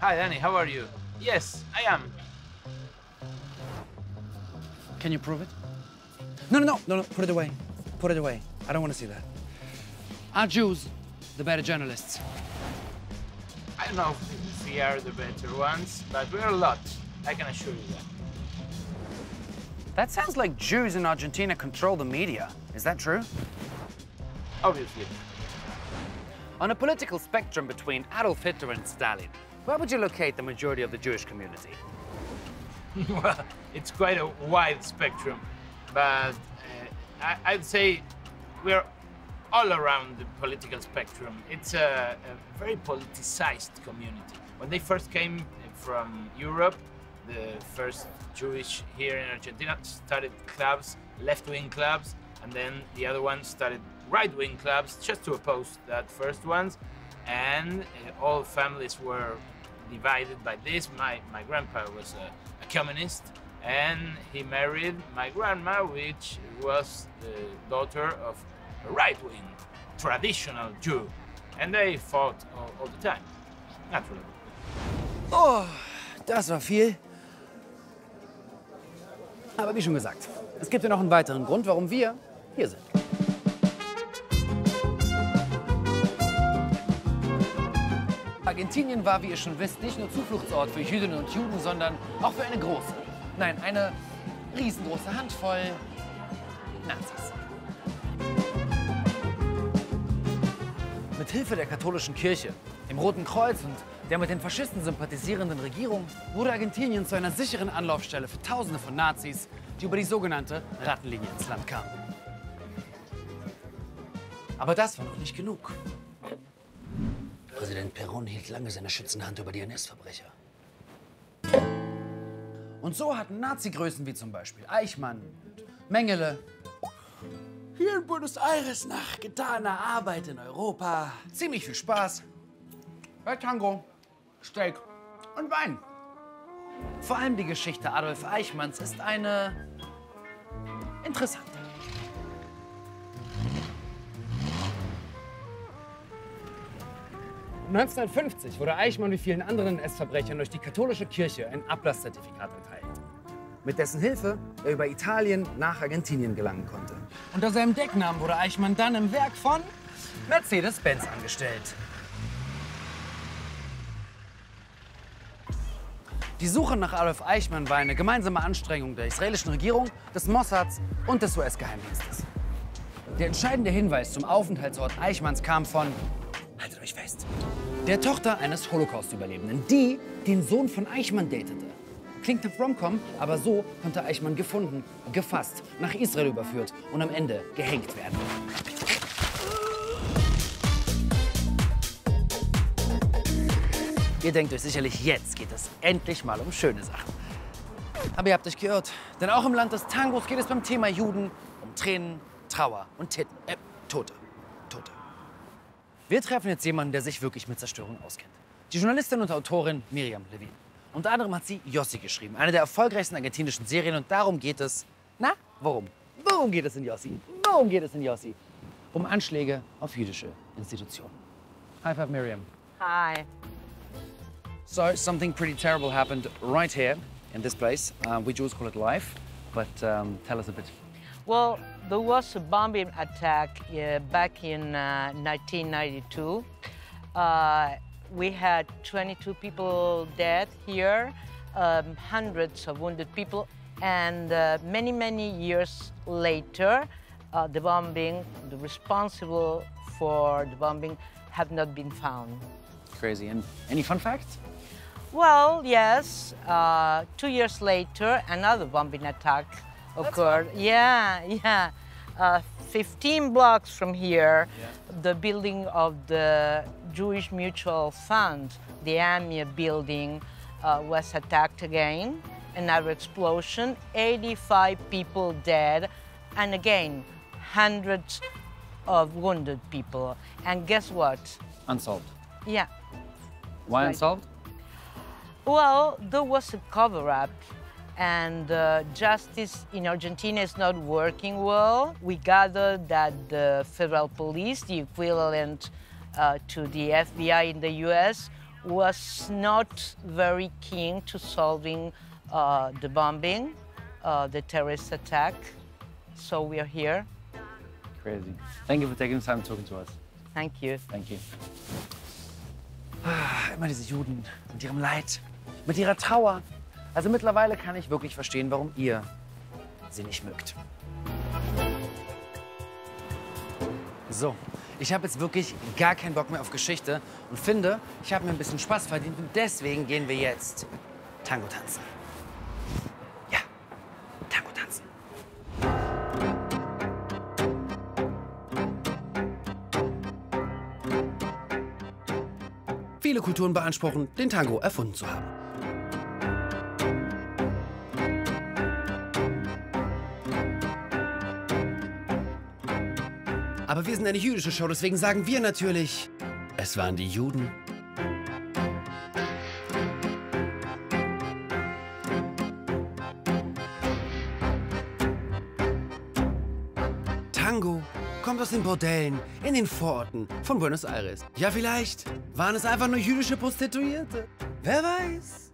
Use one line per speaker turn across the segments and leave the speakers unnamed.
Hi, Danny, how are you? Yes, I am.
Can you prove it? No, put it away. Put it away. I don't want to see that. Are Jews the better journalists?
I don't know if we are the better ones, but we're a lot. I can assure you that.
That sounds like Jews in Argentina control the media. Is that true?
Obviously.
On a political spectrum between Adolf Hitler and Stalin, where would you locate the majority of the Jewish community?
Well, it's quite a wide spectrum, but I'd say we're all around the political spectrum. It's a very politicized community. When they first came from Europe, the first Jewish here in Argentina started clubs, left-wing clubs, and then the other ones started right-wing clubs just to oppose that first ones. And all families were divided by this. My grandpa was a communist, and he married my grandma, which was the daughter of a right-wing, traditional Jew. And they fought all the time, naturally.
Oh, das war viel. Aber wie schon gesagt, es gibt ja noch einen weiteren Grund, warum wir hier sind. Argentinien war, wie ihr schon wisst, nicht nur Zufluchtsort für Jüdinnen und Juden, sondern auch für eine große, nein, eine riesengroße Handvoll Nazis. Mit Hilfe der katholischen Kirche, dem Roten Kreuz und der mit den Faschisten sympathisierenden Regierung wurde Argentinien zu einer sicheren Anlaufstelle für Tausende von Nazis, die über die sogenannte Rattenlinie ins Land kamen. Aber das war noch nicht genug. Präsident Perón hielt lange seine schützende Hand über die NS-Verbrecher. Und so hatten Nazi-Größen wie zum Beispiel Eichmann und Mengele hier in Buenos Aires nach getaner Arbeit in Europa ziemlich viel Spaß bei Tango, Steak und Wein. Vor allem die Geschichte Adolf Eichmanns ist eine interessante. 1950 wurde Eichmann wie vielen anderen NS-Verbrechern durch die katholische Kirche ein Ablasszertifikat erteilt, mit dessen Hilfe er über Italien nach Argentinien gelangen konnte. Unter seinem Decknamen wurde Eichmann dann im Werk von Mercedes-Benz angestellt. Die Suche nach Adolf Eichmann war eine gemeinsame Anstrengung der israelischen Regierung, des Mossads und des US-Geheimdienstes. Der entscheidende Hinweis zum Aufenthaltsort Eichmanns kam von, haltet euch fest, der Tochter eines Holocaust-Überlebenden, die den Sohn von Eichmann datete. Klingt nach Romcom, aber so konnte Eichmann gefunden, gefasst, nach Israel überführt und am Ende gehängt werden. Ihr denkt euch sicherlich, jetzt geht es endlich mal um schöne Sachen. Aber ihr habt euch geirrt, denn auch im Land des Tangos geht es beim Thema Juden um Tränen, Trauer und Titten. Tote. Wir treffen jetzt jemanden, der sich wirklich mit Zerstörung auskennt. Die Journalistin und Autorin Miriam Levin. Unter anderem hat sie Yossi geschrieben, eine der erfolgreichsten argentinischen Serien. Und darum geht es. Na, worum? Worum geht es in Yossi? Worum geht es in Yossi? Um Anschläge auf jüdische Institutionen. High five, Miriam.
Hi.
So, something pretty terrible happened right here in this place. We Jews call it life, but tell us a bit.
Well, there was a bombing attack back in 1992. We had 22 people dead here, hundreds of wounded people, and many years later, the responsible for the bombing have not been found.
Crazy. And any fun facts?
Well, yes. 2 years later, another bombing attack occurred. Yeah. 15 blocks from here, the building of the Jewish Mutual Fund, the AMIA building, was attacked again. Another explosion, 85 people dead, and again, hundreds of wounded people. And guess what?
Unsolved.
Yeah.
Why
Right.
unsolved?
Well, there was a cover-up, and justice in Argentina is not working well. We gathered that the federal police, the equivalent to the FBI in the US, was not very keen to solving the bombing, the terrorist attack. So we are here.
Crazy. Thank you for taking the time talking to us.
Thank you.
Thank you. Immer diese Juden mit ihrem Leid, mit ihrer Trauer. Also mittlerweile kann ich wirklich verstehen, warum ihr sie nicht mögt. So, ich habe jetzt wirklich gar keinen Bock mehr auf Geschichte und finde, ich habe mir ein bisschen Spaß verdient und deswegen gehen wir jetzt Tango tanzen. Ja, Tango tanzen. Viele Kulturen beanspruchen, den Tango erfunden zu haben. Aber wir sind eine jüdische Show, deswegen sagen wir natürlich, es waren die Juden. Tango kommt aus den Bordellen in den Vororten von Buenos Aires. Ja, vielleicht waren es einfach nur jüdische Prostituierte. Wer weiß?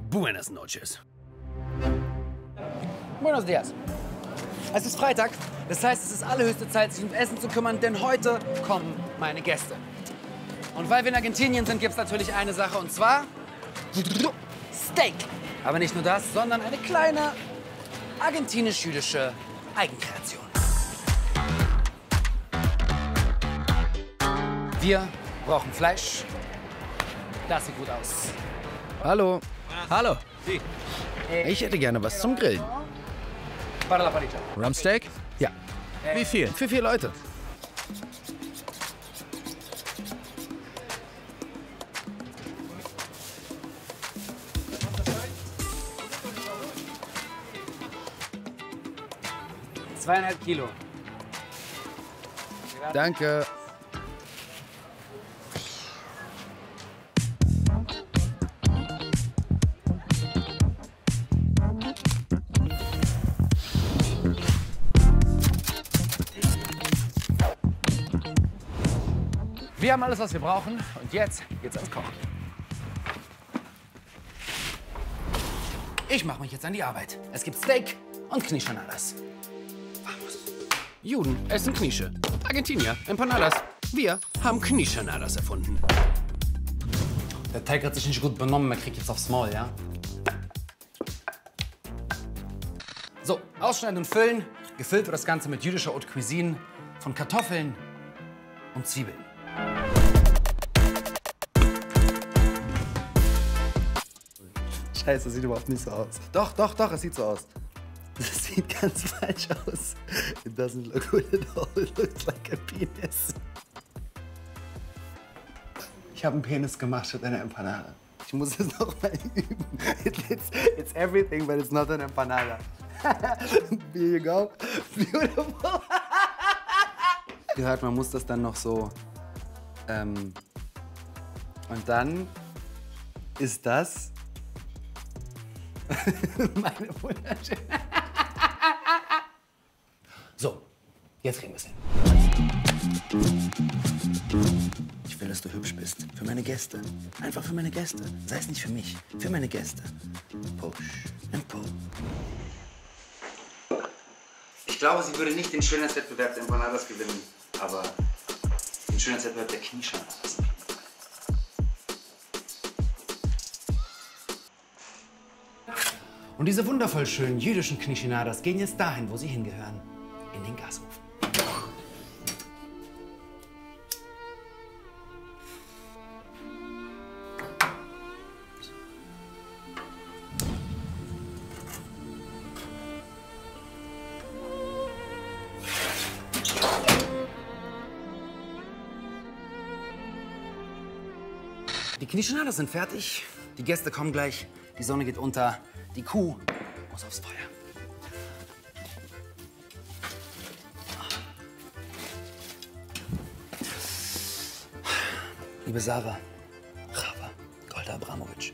Buenas noches. Buenos dias. Es ist Freitag, das heißt, es ist allerhöchste Zeit, sich ums Essen zu kümmern, denn heute kommen meine Gäste. Und weil wir in Argentinien sind, gibt es natürlich eine Sache, und zwar Steak. Aber nicht nur das, sondern eine kleine argentinisch-jüdische Eigenkreation. Wir brauchen Fleisch. Das sieht gut aus. Hallo.
Hallo.
Ich hätte gerne was zum Grillen. Para la parrilla.
Rumpsteak?
Ja.
Wie viel?
Für 4 Leute. $2,5 Kilo. Danke. Wir haben alles, was wir brauchen, und jetzt geht's ans Kochen. Ich mache mich jetzt an die Arbeit. Es gibt Steak und Quichanadas. Vamos. Juden essen Quiche. Argentinier, Empanadas. Wir haben Quichanadas erfunden. Der Teig hat sich nicht gut benommen, er kriegt jetzt aufs Maul, ja? So, ausschneiden und füllen. Gefüllt wird das Ganze mit jüdischer Haute Cuisine von Kartoffeln und Zwiebeln.
Scheiße, das sieht überhaupt nicht so aus. Doch, es sieht so aus. Das sieht ganz falsch aus. It doesn't look good at all. It looks like a penis. Ich habe einen Penis gemacht statt einer Empanada. Ich muss es noch mal üben. It's everything, but it's not an empanada. Here you go. Beautiful. Gehört, man muss das dann noch so. Und dann ist das meine wunderschöne.
So, jetzt kriegen wir es hin.
Ich will, dass du hübsch bist. Für meine Gäste. Einfach für meine Gäste. Sei es nicht für mich. Für meine Gäste. Push and pull.
Ich glaube, sie würde nicht den Schönheitswettbewerb der Empanadas gewinnen, aber den Schönheitswettbewerb der Quichanadas. Und diese wundervoll schönen jüdischen Quichanadas gehen jetzt dahin, wo sie hingehören. In den Gasofen. Die Quichanadas sind fertig. Die Gäste kommen gleich. Die Sonne geht unter. Die Kuh muss aufs Feuer. Liebe Sarah, Chava, Golda Abramovic,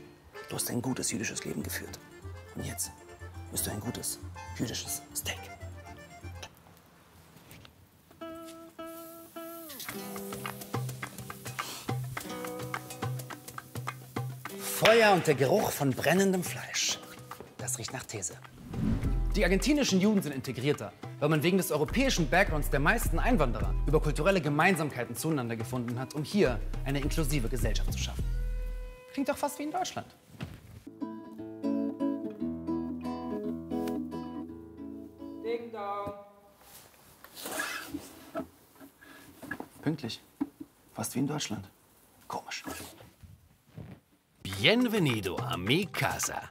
du hast ein gutes jüdisches Leben geführt. Und jetzt bist du ein gutes jüdisches Steak. Feuer und der Geruch von brennendem Fleisch. Das riecht nach These. Die argentinischen Juden sind integrierter, weil man wegen des europäischen Backgrounds der meisten Einwanderer über kulturelle Gemeinsamkeiten zueinander gefunden hat, um hier eine inklusive Gesellschaft zu schaffen. Klingt doch fast wie in Deutschland. Ding dong. Pünktlich. Fast wie in Deutschland. Komisch.
Bienvenido a mi casa.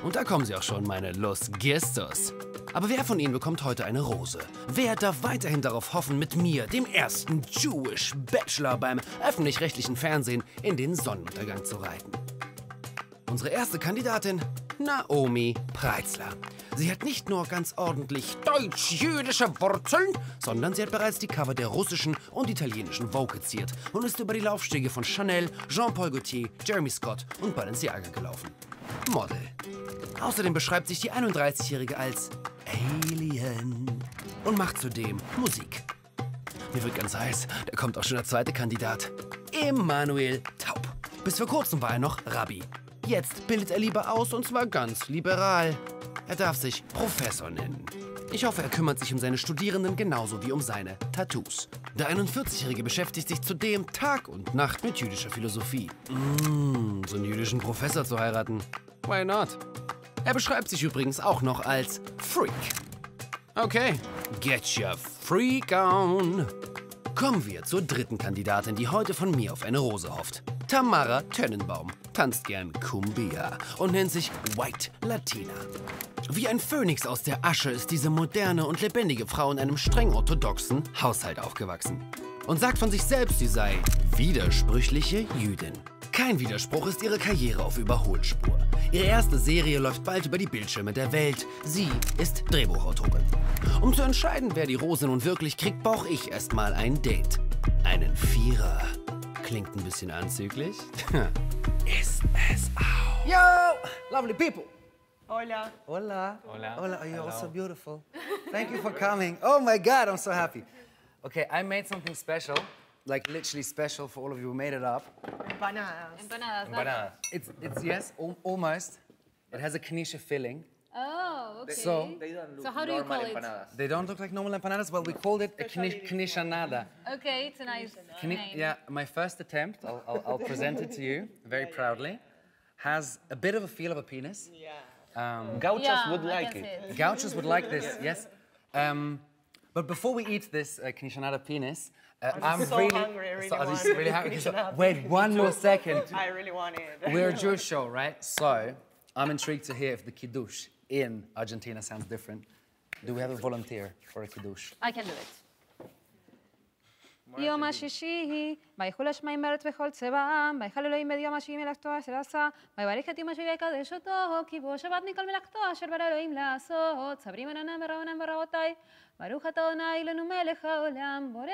Und da kommen sie auch schon, meine Los Gestos. Aber wer von Ihnen bekommt heute eine Rose? Wer darf weiterhin darauf hoffen, mit mir, dem ersten Jewish Bachelor beim öffentlich-rechtlichen Fernsehen, in den Sonnenuntergang zu reiten? Unsere erste Kandidatin, Naomi Preitzler. Sie hat nicht nur ganz ordentlich deutsch-jüdische Wurzeln, sondern sie hat bereits die Cover der russischen und italienischen Vogue geziert und ist über die Laufstege von Chanel, Jean-Paul Gaultier, Jeremy Scott und Balenciaga gelaufen. Model. Außerdem beschreibt sich die 31-Jährige als Alien und macht zudem Musik. Mir wird ganz heiß, da kommt auch schon der zweite Kandidat. Emanuel Taub. Bis vor kurzem war er noch Rabbi. Jetzt bildet er lieber aus und zwar ganz liberal. Er darf sich Professor nennen. Ich hoffe, er kümmert sich um seine Studierenden genauso wie um seine Tattoos. Der 41-Jährige beschäftigt sich zudem Tag und Nacht mit jüdischer Philosophie. So einen jüdischen Professor zu heiraten. Why not? Er beschreibt sich übrigens auch noch als Freak. Okay, get your freak on. Kommen wir zur dritten Kandidatin, die heute von mir auf eine Rose hofft. Tamara Tennenbaum tanzt gern Cumbia und nennt sich White Latina. Wie ein Phönix aus der Asche ist diese moderne und lebendige Frau in einem streng orthodoxen Haushalt aufgewachsen. Und sagt von sich selbst, sie sei widersprüchliche Jüdin. Kein Widerspruch ist ihre Karriere auf Überholspur. Ihre erste Serie läuft bald über die Bildschirme der Welt. Sie ist Drehbuchautorin. Um zu entscheiden, wer die Rose nun wirklich kriegt, brauche ich erstmal ein Date. Einen Vierer. Klingt ein bisschen anzüglich. Ist es auch.
Yo, lovely people.
Hola.
Hola.
Hola.
Hola, are you
Hello.
also beautiful? Thank you for coming. Oh my God, I'm so happy. Okay, I made something special, like literally special for all of you who made it up.
Empanadas.
Empanadas.
Empanadas.
It's yes, almost. It has a quiche filling.
Oh, okay.
So
So how do you call it?
they don't look like normal empanadas. Well, we called it a quinchanada.
Okay, it's a nice name.
Yeah, my first attempt. I'll present it to you very proudly. Has a bit of a feel of a penis.
Gauchos
Yeah,
would
I
like
can see
it.
Gauchos would like this, yes. But before we eat this quinchanada penis, I'm
so
really,
hungry, I really
so,
want
really hungry. So,
quinchanada.
wait, one more second.
I really want it.
We're a Jewish show, right? So I'm intrigued to hear if the kiddush in Argentina sounds different. Do we have a volunteer for a kiddush?
I can do it. יום השישי, ויחול השמיים בארץ וכל צבאם, ויחל אלוהים ביום השישי מלאכתו אשר עשה, ויברך את יום השביעי ויקדש אותו, כי בו שבת מכל מלאכתו אשר ברא אלוהים לעשות, סברים עננם ורעונם ורעותיי, ברוך אתה אדוני לנו מלך העולם, בורא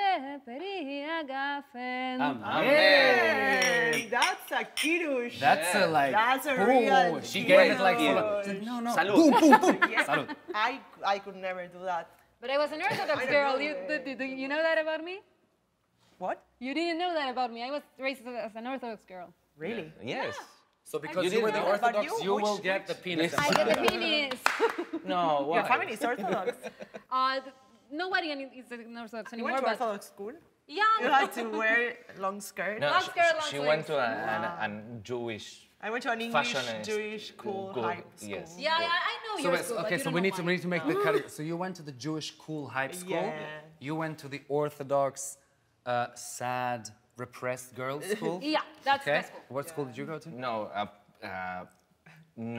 פרי הגפן.
Hey, that's a kiddush.
That's a like.
That's a
ooh,
real
she gave it like
kiddush.
full of, no, no.
Salud.
Boom, boom, boom.
Yeah. I could never do that.
But I was an Orthodox girl. You know that about me?
What?
You didn't know that about me. I was raised as an Orthodox girl.
Really?
Yes.
So because
You
you were the
didn't know.
Orthodox,
But
you
which-
will get the penis.
I get the penis.
No, why?
Your family is Orthodox.
Nobody is an Orthodox
You
anymore.
went to
But
Orthodox school?
yeah,
You had to wear long skirt?
No,
Long skirt, long
she went to
sleeves.
a Jewish.
I went to an English,
Fashionist
Jewish, cool
school,
high school.
yes.
yeah, I know
So
your
wait,
school. but
okay,
you
so
don't
we
know
need to
mine.
we need to make the cut. So you went to the Jewish cool hype school.
Yeah.
You went to the Orthodox, sad, repressed girls school.
Yeah, that's
Okay.
the school.
What school did you go to?
No,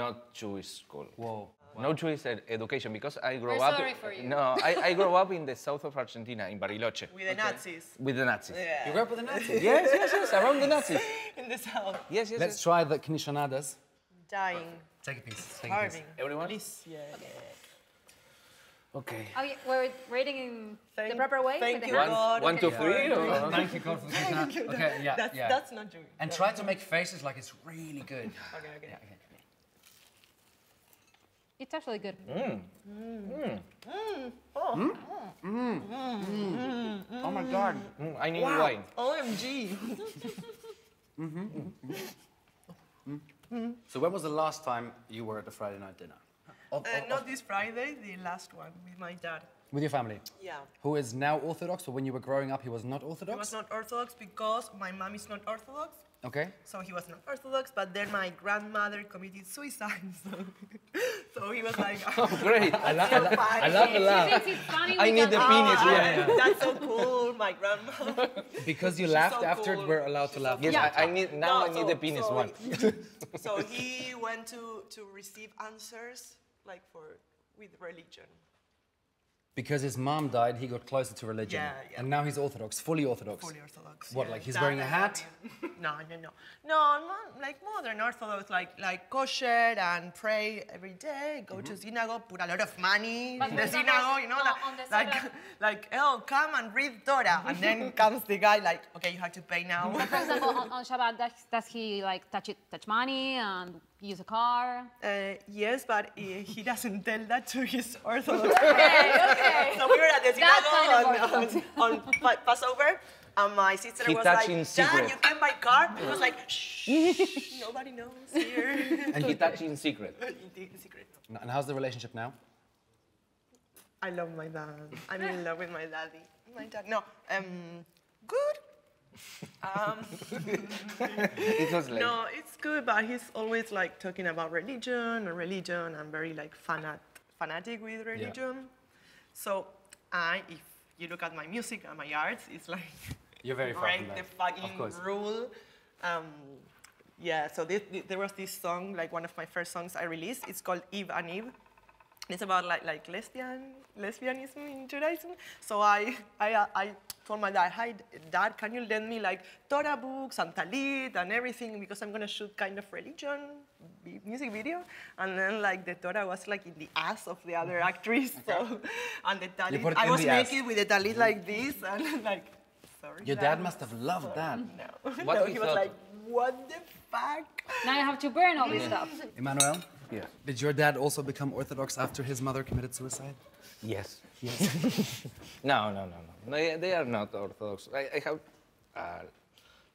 not Jewish school.
Whoa.
No Jewish education because I grew
We're
up.
sorry for you.
No, I grew up in the south of Argentina, in Bariloche,
With the Nazis.
with the Nazis.
You grew up with the Nazis?
Yes, around the Nazis.
In the south.
Yes, yes.
Let's try the knishonadas.
Dying.
Take a piece. Take a piece.
Starving.
Everyone?
Please, yeah.
Okay.
Oh, yeah, we're rating in the proper way.
Thank
with the
you,
hands?
God.
One, two,
Okay.
three. Or?
Thank you, God, for the knishanada. Okay, yeah, yeah.
That's not Jewish.
And try to make faces like it's really good.
Okay, okay.
Yeah, okay.
It's actually good.
Oh my God.
I need wine.
OMG.
So when was the last time you were at a Friday night dinner?
Not this Friday, the last one with my dad.
With your family?
Yeah.
Who is now Orthodox, but when you were growing up, he was not Orthodox?
He was not Orthodox because my mom is not Orthodox.
Okay.
So he was not Orthodox, but then my grandmother committed suicide. So he was like,
Oh, great. I love the
She
laugh.
thinks it's funny
I need the
because-
penis. Yeah.
that's so cool, my grandma.
Because you
She's
laughed
so
after,
cool.
we're allowed to laugh.
Yes,
Yeah.
I need now. I need the penis
so
one.
So he went to receive answers like with religion.
Because his mom died, he got closer to religion.
Yeah, yeah.
And now he's Orthodox, fully Orthodox.
Fully Orthodox.
What,
yeah.
like he's
That
wearing a
I
hat?
love him. No, not like modern Orthodox, like kosher and pray every day, go to synagogue, put a lot of money
But
in
for
the
example,
synagogue, you know,
on the Sabbath-
like, oh, come and read Torah. And then comes the guy like, okay, you have to pay now.
For example, on Shabbat, does he like touch money and use a car?
Yes, but he doesn't tell that to his Orthodox.
Okay.
So we were at the
That's kind of
synagogue on Passover, and my sister
He
was
touched
like,
in
Dad,
secret.
you can buy car? He was like, shh, nobody knows here.
And he touched in secret.
In secret.
And how's the relationship now?
I love my dad. I'm in love with my daddy. My dad, no, good.
It was like
No, it's good, but he's always like talking about religion. I'm very like fanatic with religion. So if you look at my music and my arts, it's like
You're very far
break
from
the
that.
fucking
Of course.
rule. Yeah, so there was this song, like one of my first songs I released. It's called Eve and Eve. It's about like lesbianism in Judaism. So I told my dad, hi, Dad, can you lend me like Torah books and Talit and everything because I'm gonna shoot kind of religion music video. And then like the Torah was like in the ass of the other actress. So, and the
put
Talit,
it
I
in
was
the ass.
naked with the Talit like this and like, sorry.
Your dad must have loved that.
No,
What
no,
he
he was
thought-
like, what the fuck?
Now you have to burn all this stuff.
Emmanuel,
yeah.
did your dad also become Orthodox after his mother committed suicide?
Yes. No. They are not Orthodox. I have a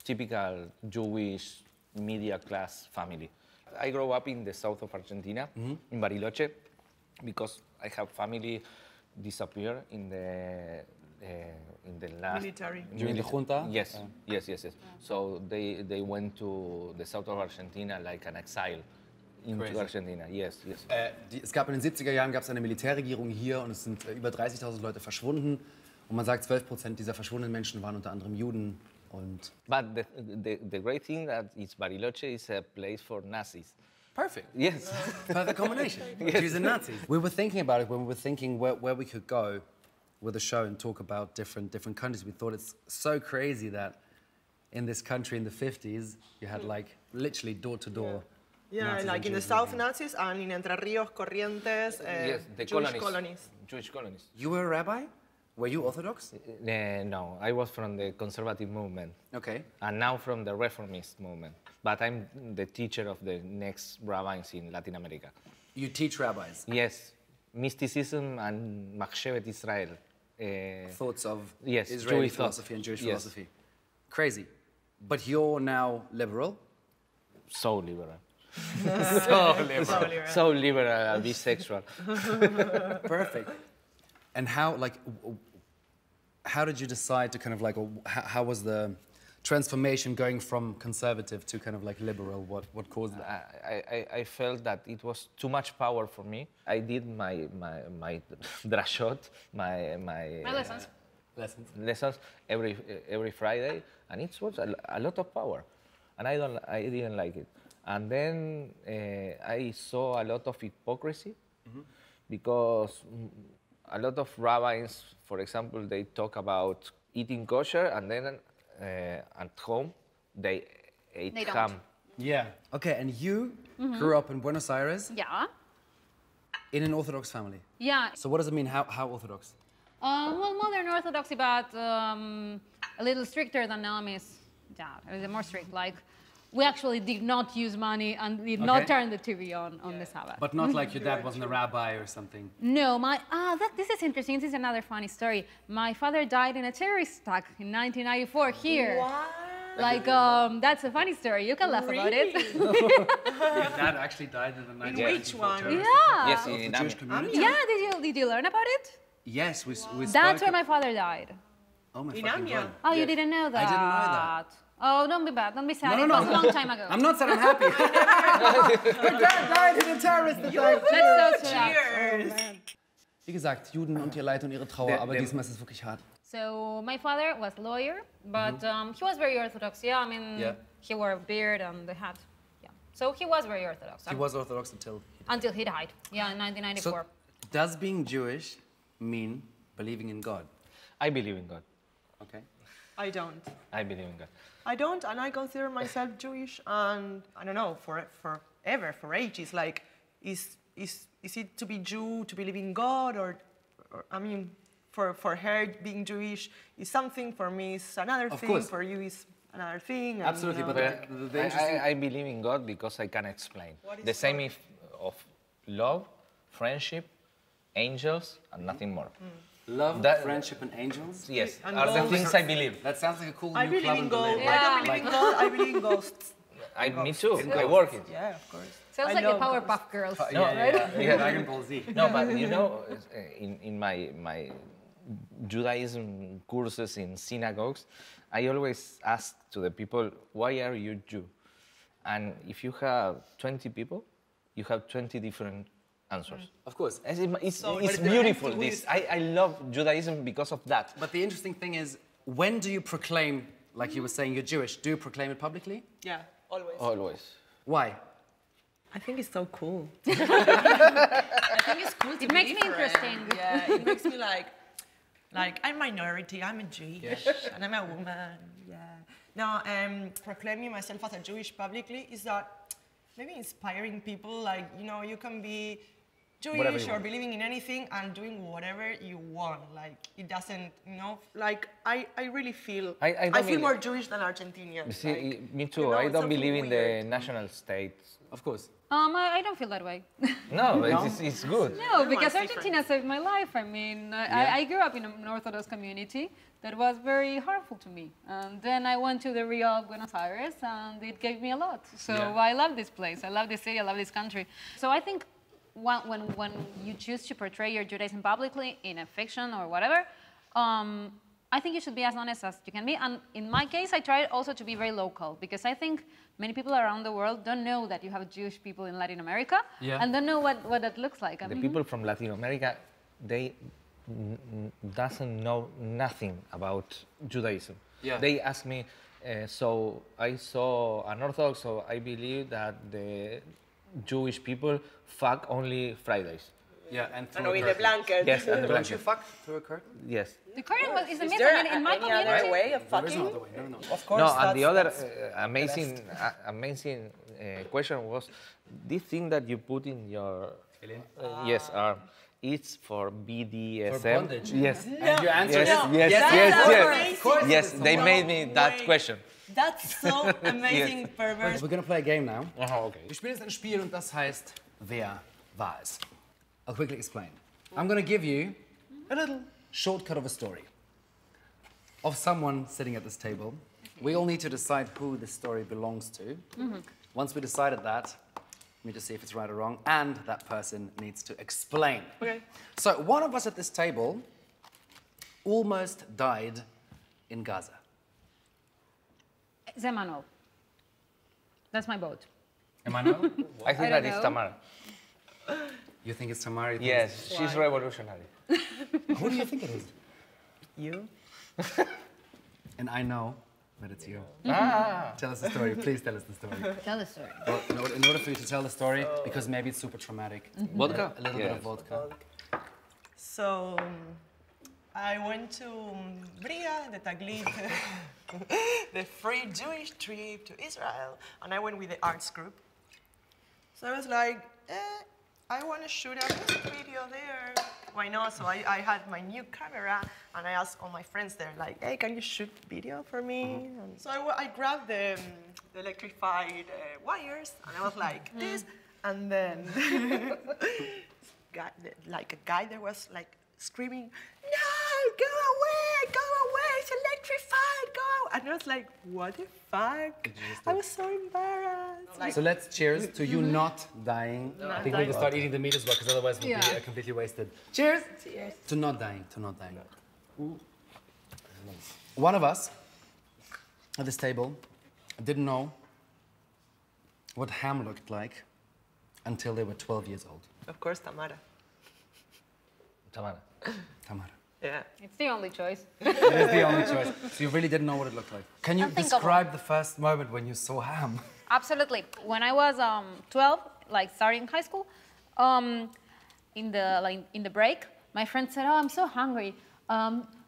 typical Jewish media class family. I grew up in the south of Argentina, in Bariloche, because I have family disappear in the last
Military.
During the junta?
Yes. So they went to the south of Argentina like an exile into
Crazy.
Argentina. Yes.
Es gab in den 70er Jahren gab's eine Militärregierung hier und es sind über 30.000 Leute verschwunden. Und man sagt, 12% dieser verschwundenen Menschen waren unter anderem Juden. Und
But the great thing that is Bariloche is a place for Nazis.
perfect.
Yes.
Perfect combination. Jews and Nazis. We were thinking about it when we were thinking where we could go with the show and talk about different countries. We thought it's so crazy that in this country in the 50s, you had like literally door to door.
Yeah,
Nazis
like
and
in the
Jews
South
living.
Nazis and in Entre Rios, Corrientes,
Yes, the
Jewish
colonies.
colonies.
Jewish colonies.
You were a rabbi? Were you Orthodox?
No, I was from the conservative movement.
Okay.
And now from the reformist movement. But I'm the teacher of the next rabbis in Latin America.
You teach rabbis.
Yes, mysticism and Machshevet Israel.
Thoughts of
Yes,
Israeli
Jewish thought.
philosophy and Jewish
Yes.
philosophy. Crazy. But you're now liberal.
So liberal.
Liberal.
So liberal and bisexual.
Perfect. And how did you decide to kind of like, or how was the transformation going from conservative to kind of like liberal? What caused that?
I felt that it was too much power for me. I did my drashot, my
lessons.
lessons every Friday, and it was a lot of power, and I didn't like it. And then I saw a lot of hypocrisy because a lot of rabbis, for example, they talk about eating kosher, and then at home they ate
They don't.
ham.
Yeah. Okay, and you grew up in Buenos Aires
Yeah.
in an Orthodox family.
Yeah.
So what does it mean? How Orthodox?
Well, modern Orthodoxy, but a little stricter than Naomi's dad. A little more strict. Like, we actually did not use money and did not
Okay.
turn the TV on the Sabbath.
But not like your dad wasn't a rabbi or something.
No, this is interesting. This is another funny story. My father died in a terrorist attack in 1994 here.
What?
Like, that's a funny story. You can laugh about it.
Your dad actually died in the 1994
which one?
terrorist
Yeah.
Yes,
of the
in
Jewish
Amia.
community.
Yeah, did you learn about it?
Yes, we
That's
spoke.
where my father died.
Oh my
In
fucking
Amia.
God.
Oh, you
Yeah.
didn't know that?
I didn't know that.
Oh, don't be bad. Don't be sad.
No,
It
no,
was
no.
a long time ago.
I'm not sad, I'm happy. Your dad died in a terrorist attack.
Let's go to that.
Cheers.
Wie gesagt, Juden und ihr Leid und ihre Trauer, aber diesmal ist es wirklich hart.
So my father was a lawyer, but he was very orthodox. Yeah, I mean,
Yeah.
he wore a beard and the hat. Yeah. So he was very orthodox.
He was Orthodox until.
Until he died. Yeah, in 1994.
So, does being Jewish mean believing in God?
I believe in God.
Okay.
I don't.
I believe in God.
I don't, and I consider myself Jewish, and I don't know, forever, for ages. Like, is it to be Jew, to believe in God, or I mean, for her being Jewish is something, for me is another
Of
thing,
course.
for you is another thing. And,
Absolutely,
you know,
but the interesting...
I believe in God because I can explain.
What is
The same
God?
if of love, friendship, angels, and nothing more.
Love,
That-
friendship, and angels?
Yes,
And
are the
ghosts.
things I believe.
That sounds like a cool
I
new
believe
club
in
in
God.
Berlin.
I don't believe in God. I believe in ghosts.
Me too. I work it.
Yeah, of course.
Sounds
I
like the
love ghosts.
Powerpuff Girls.
No,
Yeah, Dragon Ball Z.
No, but you know, in my Judaism courses in synagogues, I always ask to the people, why are you Jew? And if you have 20 people, you have 20 different answers.
Of course.
It's
So,
it's
but the
beautiful,
answer
this.
is-
I love Judaism because of that.
But the interesting thing is, when do you proclaim, like you were saying, you're Jewish? Do you proclaim it publicly?
Yeah, always.
Always.
Why?
I think it's so cool.
I think it's cool. It makes me interesting.
Yeah, it makes me like I'm minority. I'm a Jewish, and I'm a woman. Yeah. No, proclaiming myself as a Jewish publicly is that maybe inspiring people. Like, you know, you can be
Whatever
Jewish
you
or
want.
believing in anything and doing whatever you want. Like, it doesn't, you know, like I really feel
I don't
feel
believe-
more Jewish than Argentinian.
You see,
like,
me too.
you know,
I
it's
don't
something
believe in
weird.
the national states.
Of course.
I don't feel that way.
No, it's good.
No, because
Everyone's
Argentina saved my life. I mean, I grew up in an Orthodox community that was very harmful to me. And then I went to the real Buenos Aires, and it gave me a lot. So
Yeah.
I love this place. I love this city. I love this country. So I think when you choose to portray your Judaism publicly in a fiction or whatever, I think you should be as honest as you can be. And in my case, I try also to be very local, because I think many people around the world don't know that you have Jewish people in Latin America,
Yeah.
and don't know what that looks like. I
The
mean,
people from Latin America, they doesn't know nothing about Judaism.
Yeah.
They ask me, so I saw an Orthodox, so I believe that the Jewish people fuck only Fridays.
Yeah, and
I
through
know,
a
in the
curtain.
blanket.
Yes, and the
Don't you
blanket.
fuck through a curtain?
Yes.
the current is a
Is
myth.
there
I mean, in my
any other
community,
way of
There
fucking?
is no other way. No.
Of course.
No, and the other
that's
amazing question was, this thing that you put in your yes arm, it's for BDSM.
For bondage.
Yes.
And your answer
Yes,
is...
yes,
That's
yes,
so
yes.
amazing.
Of course
Yes,
it is.
they
No
made me that
way.
question.
That's so amazing, perverse.
We're gonna play a game now.
Oh, okay.
Wir spielen jetzt ein Spiel und das heißt, wer war es? I'll quickly explain. I'm gonna give you a little shortcut of a story of someone sitting at this table. We all need to decide who this story belongs to. Once we decided that, we need to see if it's right or wrong, and that person needs to explain.
Okay.
So one of us at this table almost died in Gaza.
Zemanuel. That's my vote.
Emmanuel?
I think
I
that
don't
is
know.
Tamara.
You think it's Tamara? You think
Yes, she's revolutionary.
it's- Who do you think it is?
You?
And I know that it's you.
Ah.
Tell us the story. Please tell us the story.
Tell the story.
Well, in order for you to tell the story, because maybe it's super traumatic.
Vodka?
A little bit
Yes.
of vodka.
So I went to Bria, the Taglit, the free Jewish trip to Israel, and I went with the arts group. So I was like, I want to shoot a music video there. Why not? So I had my new camera, and I asked all my friends there, like, hey, can you shoot video for me? And so I grabbed the electrified wires, and I was like this, and then like a guy there was like screaming, no, go away, it's electrified, go. and I was like, what the fuck? I was so embarrassed.
So let's cheers to you not dying. I think we will start eating the meat as well, because otherwise we'll be completely wasted. Cheers! Cheers! To not dying, to not dying. One of us at this table didn't know what ham looked like until they were 12 years old.
Of course, Tamara.
Tamara.
Tamara.
Yeah.
It's the only choice.
It is the only choice. So you really didn't know what it looked like. Can you
Nothing
describe the first moment when you saw ham?
Absolutely. When I was 12, like starting high school, in the break, my friend said, "Oh, I'm so hungry.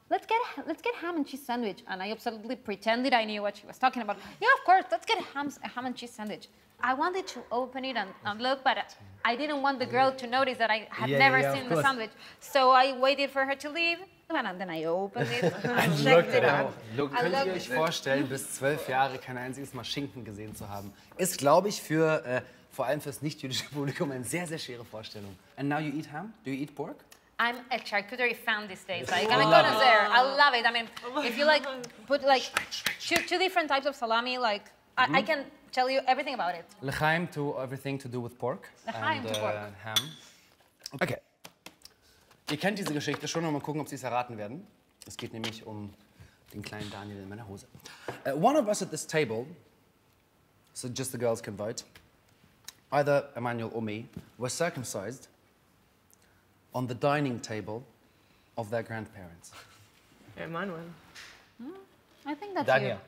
Let's get ham and cheese sandwich." And I absolutely pretended I knew what she was talking about. Yeah, of course. Let's get a ham and cheese sandwich. I wanted to open it and look, but I didn't want the girl to notice that I had never seen the sandwich. So I waited for her to leave, and then I opened it and checked it out.
Könnt ihr euch vorstellen, bis 12 Jahre kein einziges Mal Schinken gesehen zu haben? Ist, glaube ich, für vor allem fürs nicht-jüdische Publikum eine sehr, sehr schwere Vorstellung. And now you eat ham? Do you eat pork?
I'm a charcuterie fan these days. Like, I'm a connoisseur. I love it. I mean, if you like put like two different types of salami, like I can tell you everything about it.
L'chaim to everything to do with pork.
L'chaim
and,
to pork.
Ham. Okay. Ihr kennt diese Geschichte schon und mal gucken, ob Sie es erraten werden. Es geht nämlich um den kleinen Daniel in meiner Hose. One of us at this table, so just the girls can vote, either Emmanuel or me, were circumcised on the dining table of their grandparents.
Emmanuel.
I think that's
Daniel.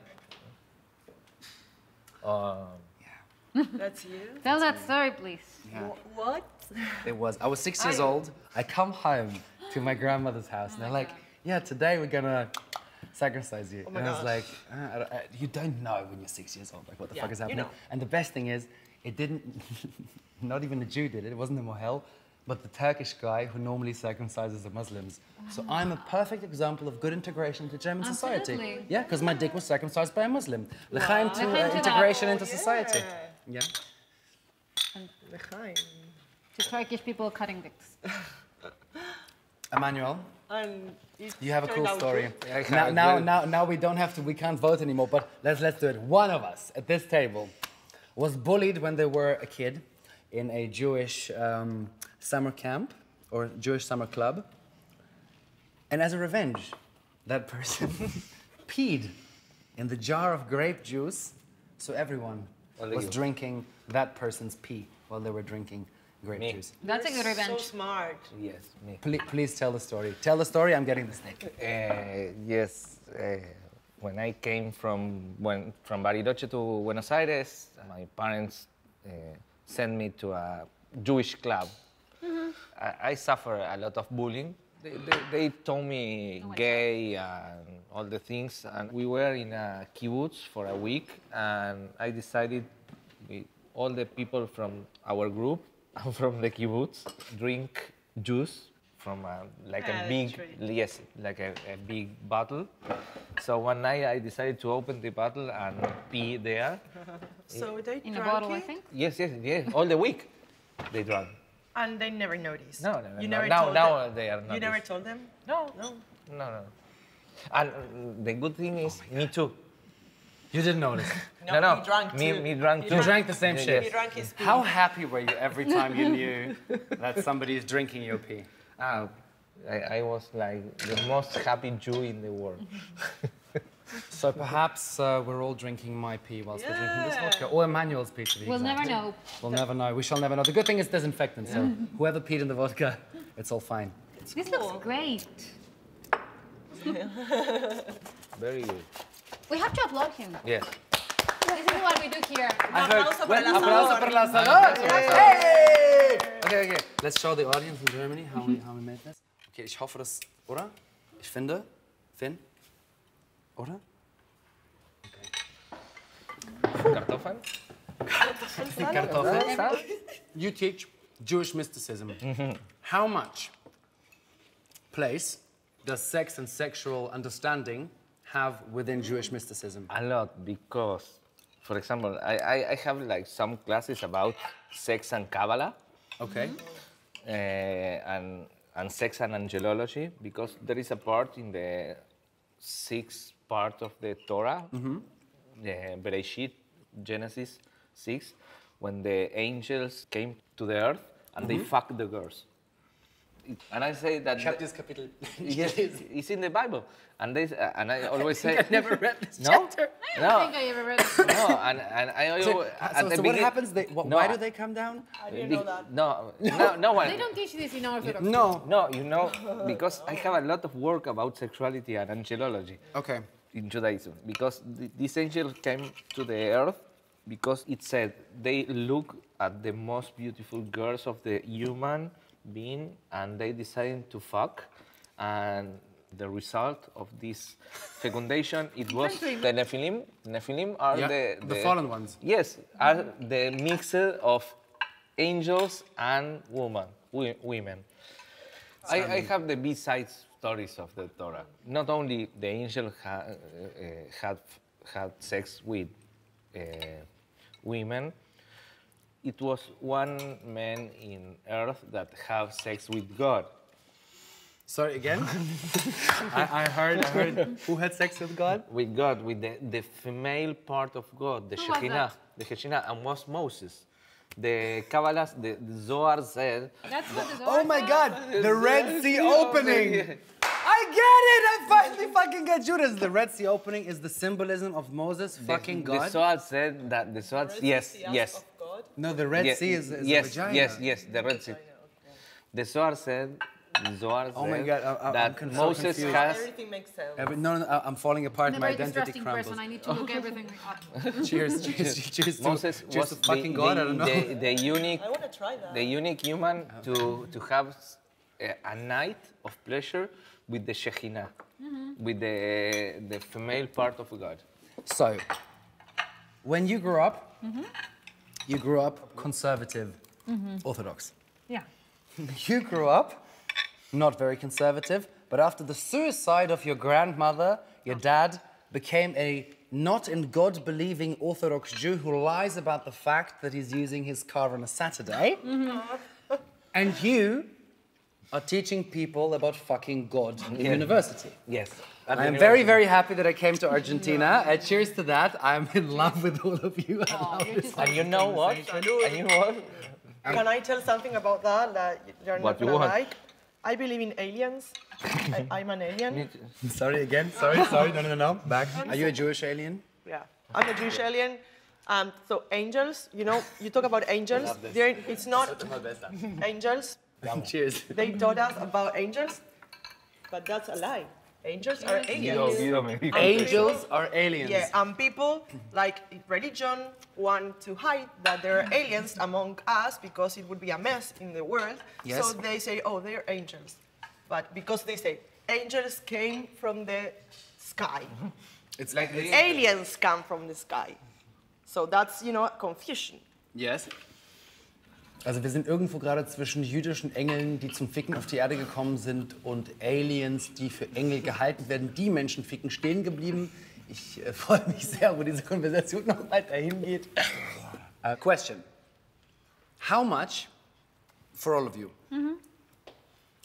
That's you?
you. Tell that story, please.
What?
It was. I was 6 years old. I come home to my grandmother's house, and they're like, "Yeah, today we're gonna circumcise you."
my
and I was
gosh.
like, "You don't know when you're 6 years old, like what the
Yeah,
fuck is
you
happening?"
know.
And the best thing is, it didn't. Not even a Jew did it. It wasn't a Mohel, but the Turkish guy who normally circumcises the Muslims. So I'm a perfect example of good integration into German society.
Absolutely.
Yeah, because my dick was circumcised by a Muslim. L'chaim to
L'chaim to
integration
that.
into society. Yeah.
L'chaim.
To Turkish people cutting dicks.
Emmanuel.
And it
You have a
turned
cool
out
story.
good.
Now we don't have to, we can't vote anymore, but let's do it. One of us at this table was bullied when they were a kid in a Jewish summer camp or Jewish summer club. And as a revenge, that person peed in the jar of grape juice, so everyone
Only
was
you.
drinking that person's pee while they were drinking grape
Me.
juice.
That's a good
So
revenge.
smart.
Yes, me.
Please tell the story. Tell the story, I'm getting the steak.
Yes, when I came from Bariloche to Buenos Aires, my parents sent me to a Jewish club. I suffer a lot of bullying. They told me gay and all the things, and we were in a kibbutz for a week, and I decided with all the people from our group and from the kibbutz drink juice from a big,
true.
yes, like a big bottle. So one night I decided to open the bottle and pee there.
So they
In a
drank
bottle,
it,
I think.
Yes, all the week they drank.
and they never noticed.
No,
You
no.
never
Now
told them?
they are not.
You never told them?
No. And the good thing is, me too.
You didn't notice.
No.
he drank too.
Me drank too.
You drank the same
Yes.
shit.
He drank his pee.
How happy were you every time you knew that somebody is drinking your pee?
I was like the most happy Jew in the world.
So perhaps we're all drinking my pee whilst we're drinking this vodka, or Emmanuel's pee to be
We'll
exact.
never know.
We'll never know. We shall never know. The good thing is disinfectant, so whoever peed in the vodka, it's all fine.
This looks great.
Very good.
We have to applaud him.
Yes.
This is what we do here.
Aplauso por el
Applause
asador.
for el asador. Hey! Okay. Let's show the audience in Germany how we made this. Okay, ich hoffe, das, oder? Ich finde, Finn, oder?
Kartoffeln?
Kartoffel. You teach Jewish mysticism. How much place does sex and sexual understanding have within Jewish mysticism?
A lot, because, for example, I have like some classes about sex and Kabbalah.
Okay.
And sex and angelology, because there is a part in the 6 part of the Torah, the Bereshit, Genesis 6, when the angels came to the earth and they fucked the girls. And I say that...
Chapters, Kapitel.
Yes, it's in the Bible. And I always say...
I've never read this
No?
chapter.
I don't think I ever read it.
No, and I always...
So what happens? Why do they come down?
I didn't know that.
No one...
They don't teach this in Orthodox.
No.
No, you know, because I have a lot of work about sexuality and angelology
Okay.
in Judaism. Because these angels came to the earth because it said they look at the most beautiful girls of the human being and they decided to fuck. And the result of this fecundation, it was the Nephilim. Nephilim are
the fallen ones.
Yes, are the mixture of angels and women. I have the B-side stories of the Torah. Not only the angel had sex with women, it was one man in earth that had sex with God.
Sorry, again? I heard who had sex with God?
With God, with the female part of God, the
Who was
Shekhinah.
that?
The Shekhinah, and was Moses. The Kabbalah, the Zohar said...
That's what the Zohar
Oh my
says?
God, the Red Sea opening. I get it! I finally fucking get Judas. The Red Sea opening is the symbolism of Moses fucking
The
God.
Zohar said that the Zohar... Yes.
No, the Red Sea is
yes,
a vagina.
Yes, the Red Sea. The Zohar said...
Oh my God,
that
I'm
Moses
confused.
has...
Everything makes sense.
No, I'm falling apart.
I'm a
My
very
identity
distrusting
crumbles.
person. I need to look everything up.
Cheers
Moses
to
was
fucking God. I don't know.
the unique...
I want to try that.
The unique human to have a night of pleasure with the Shekhinah, with the female part of God.
So, when you grew up, you grew up conservative, Orthodox.
Yeah.
You grew up not very conservative, but after the suicide of your grandmother, your dad became a not in God believing Orthodox Jew who lies about the fact that he's using his car on a Saturday. And you are teaching people about fucking God in university.
Yes.
I am very, very happy that I came to Argentina. Cheers to that. I'm in love with all of you.
And you know what? And you know what?
Can I tell something about that you're
What
not
you
gonna
want.
like? I believe in aliens. I'm an alien.
Sorry again. Sorry. No. Back. Are you a Jewish alien?
Yeah, I'm a Jewish alien. So angels, you know, you talk about angels. It's not angels.
Cheers.
They taught us about angels, but that's a lie. Angels are aliens.
Angels are aliens.
Yeah, and people, like religion, want to hide that there are aliens among us because it would be a mess in the world.
Yes.
So they say, oh, they're angels. But because they say angels came from the sky,
It's like this.
aliens come from the sky. So that's, you know, confusion.
Yes. Also wir sind irgendwo gerade zwischen jüdischen Engeln, die zum Ficken auf die Erde gekommen sind, und Aliens, die für Engel gehalten werden, die Menschen ficken, stehen geblieben. Ich freue mich sehr, wo diese Konversation noch weiter hingeht. Question. How much, for all of you,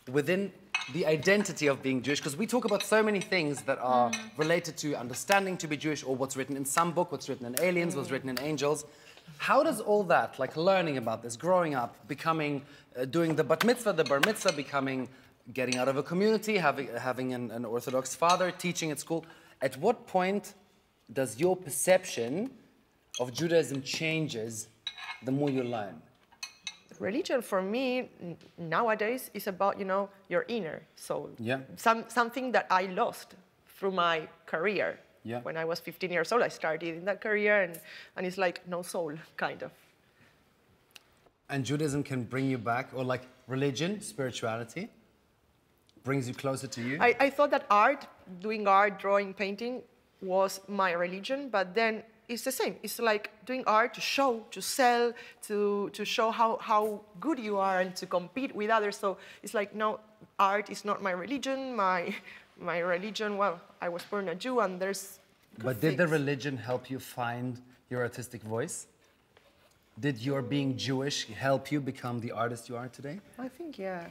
within the identity of being Jewish, because we talk about so many things that are related to understanding to be Jewish, or what's written in some book, what's written in aliens, what's written in angels. How does all that, like learning about this, growing up, becoming, doing the bat mitzvah, the bar mitzvah, becoming, getting out of a community, having an Orthodox father, teaching at school, at what point does your perception of Judaism changes the more you learn?
Religion for me nowadays is about, you know, your inner soul.
Yeah.
Something that I lost through my career.
Yeah.
When I was 15 years old, I started in that career, and it's like no soul, kind of.
And Judaism can bring you back, or like religion, spirituality, brings you closer to you?
I thought that art, doing art, drawing, painting, was my religion, but then it's the same. It's like doing art to show, to sell, to show how good you are and to compete with others. So it's like, no, art is not my religion. My religion, well, I was born a Jew, and there's good
But did the
things.
religion help you find your artistic voice? Did your being Jewish help you become the artist you are today?
I think, yeah.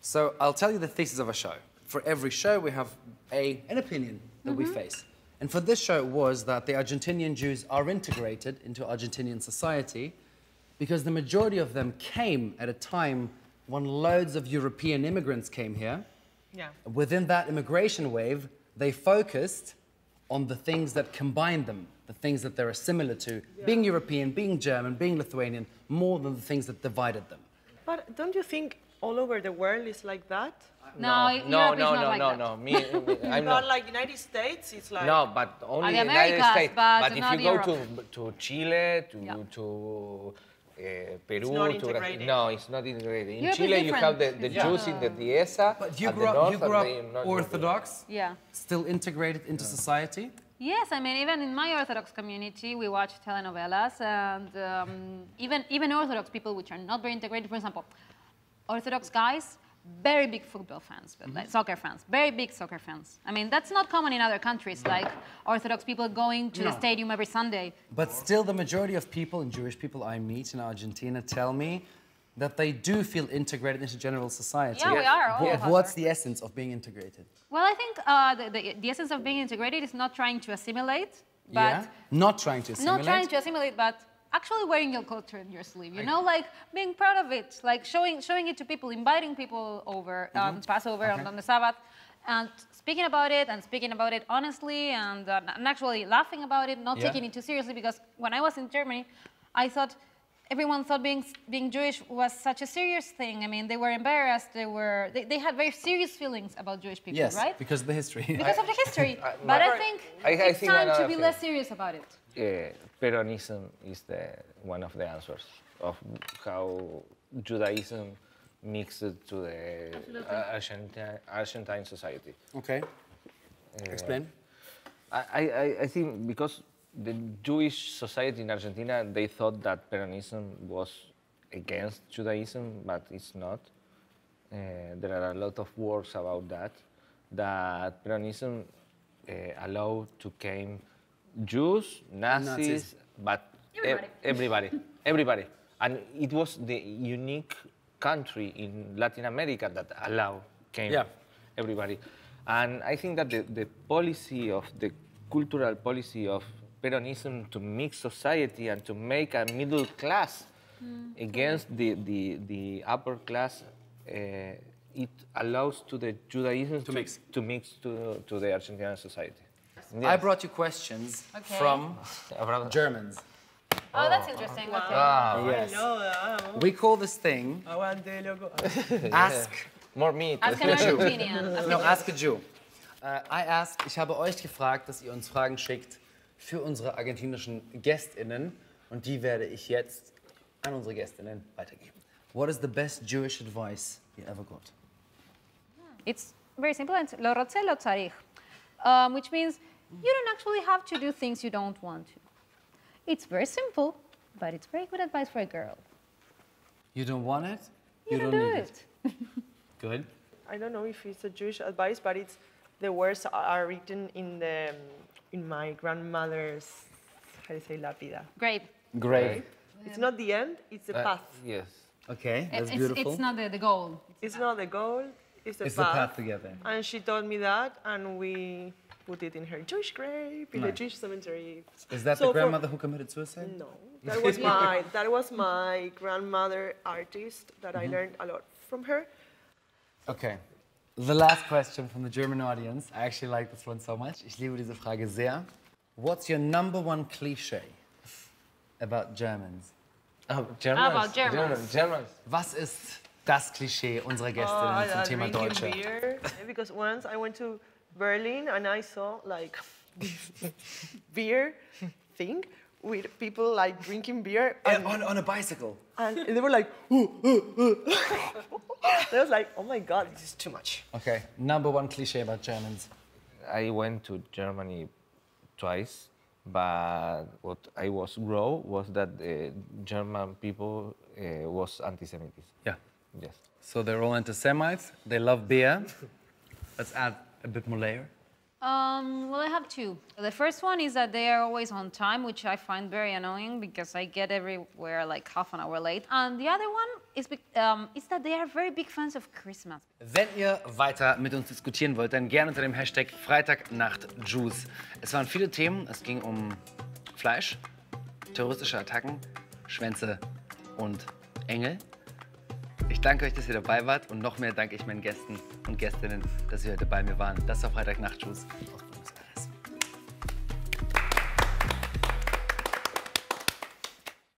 So I'll tell you the thesis of a show. for every show, we have an opinion that we face. And for this show, it was that the Argentinian Jews are integrated into Argentinian society because the majority of them came at a time when loads of European immigrants came here.
Yeah.
Within that immigration wave, they focused on the things that combine them, the things that they're similar to, being European, being German, being Lithuanian, more than the things that divided them.
But don't you think all over the world is like that?
No, Europe is not like that.
no. I'm
Not
not.
like United States, it's like...
No, but only
the
the United
Americas,
States.
but
if
not
you go
Europe.
to Chile,
Yeah.
to Peru,
not
to
integrated.
no, it's not integrated. In
Europe is
Chile, you have the
different.
Jews in the Dehesa.
But you
at
grew
the
up,
north,
you
and
grew
they are not
up Orthodox,
Yeah.
still integrated into society.
Yes, I mean, even in my Orthodox community, we watch telenovelas, and even Orthodox people which are not very integrated, for example, Orthodox guys, very big football fans, but like soccer fans, very big soccer fans. I mean, that's not common in other countries, like Orthodox people going to the stadium every Sunday.
But still, the majority of people and Jewish people I meet in Argentina tell me that they do feel integrated into general society.
Yeah, we are, all of us
What's
are.
the essence of being integrated?
Well, I think the essence of being integrated is not trying to assimilate, but
Not trying to assimilate.
not trying to assimilate, but actually wearing your culture in your sleeve. You know, like being proud of it, like showing it to people, inviting people over Passover on the Sabbath, and speaking about it honestly, and actually laughing about it, not taking it too seriously. Because when I was in Germany, I thought everyone thought being Jewish was such a serious thing. I mean, they were embarrassed. They had very serious feelings about Jewish people,
Yes,
right?
because of the history.
Because of the history. But I think it's
think
time to
another
be
thing.
less serious about it.
Peronism is one of the answers of how Judaism mixed to the Argentine society.
Okay. Explain.
I think because the Jewish society in Argentina, they thought that Peronism was against Judaism, but it's not. There are a lot of works about that Peronism allowed to came Jews, Nazis, but everybody. And it was the unique country in Latin America that allowed everybody. And I think that the policy of the cultural policy of Peronism to mix society and to make a middle class against the upper class, it allows to the Judaism to mix to the Argentine society.
I brought you questions from Germans.
Oh, that's interesting. Okay.
Yes. We call this thing ask.
More meat.
Ask an Argentinian.
No, ask a Jew. Ich habe euch gefragt, dass ihr uns Fragen schickt für unsere argentinischen GästInnen und die werde ich jetzt an unsere GästInnen weitergeben. What is the best Jewish advice you ever got?
It's very simple. It's lo רוצה lo צריך, which means you don't actually have to do things you don't want to. It's very simple, but it's very good advice for a girl.
You don't want it?
You don't
need
do it.
Good.
I don't know if it's a Jewish advice, but the words are written in my grandmother's, how do you say, lapida.
Great.
Great.
It's not the end, it's the path.
Yes.
Okay, that's
It's
beautiful.
not the goal.
It's not the goal, it's the
It's
path.
the path together.
And she told me that, and we put it in her Jewish grave, in the Jewish cemetery.
Is that
So
the
for-
grandmother who committed suicide?
No, that was my grandmother artist that I learned a lot from her.
Okay. The last question from the German audience. I actually like this one so much. Ich liebe diese Frage sehr. What's your number one cliché about Germans?
Germans.
About Germans.
Germans.
Was ist das Klischee unserer Gästinnen zum Thema
drinking
Deutsche?
beer. Because once I went to Berlin and I saw like this beer thing with people like drinking beer and,
On a bicycle.
and they were like, I was like, oh my god, this is too much.
Okay, number one cliché about Germans.
I went to Germany twice, but what I was grow was that the German people was anti-Semitism.
Yeah.
Yes.
So they're all anti-Semites. They love beer. Let's add a bit more layer.
Well, I have two. The first one is that they are always on time, which I find very annoying because I get everywhere like half an hour late. And the other one is that they are very big fans of Christmas.
Wenn ihr weiter mit uns diskutieren wollt, dann gerne unter dem Hashtag Freitagnachtjuice. Es waren viele Themen. Es ging um Fleisch, terroristische Attacken, Schwänze und Engel. Ich danke euch, dass ihr dabei wart und noch mehr danke ich meinen Gästen und Gästinnen, dass sie heute bei mir waren. Das war Freitagnachtjuice.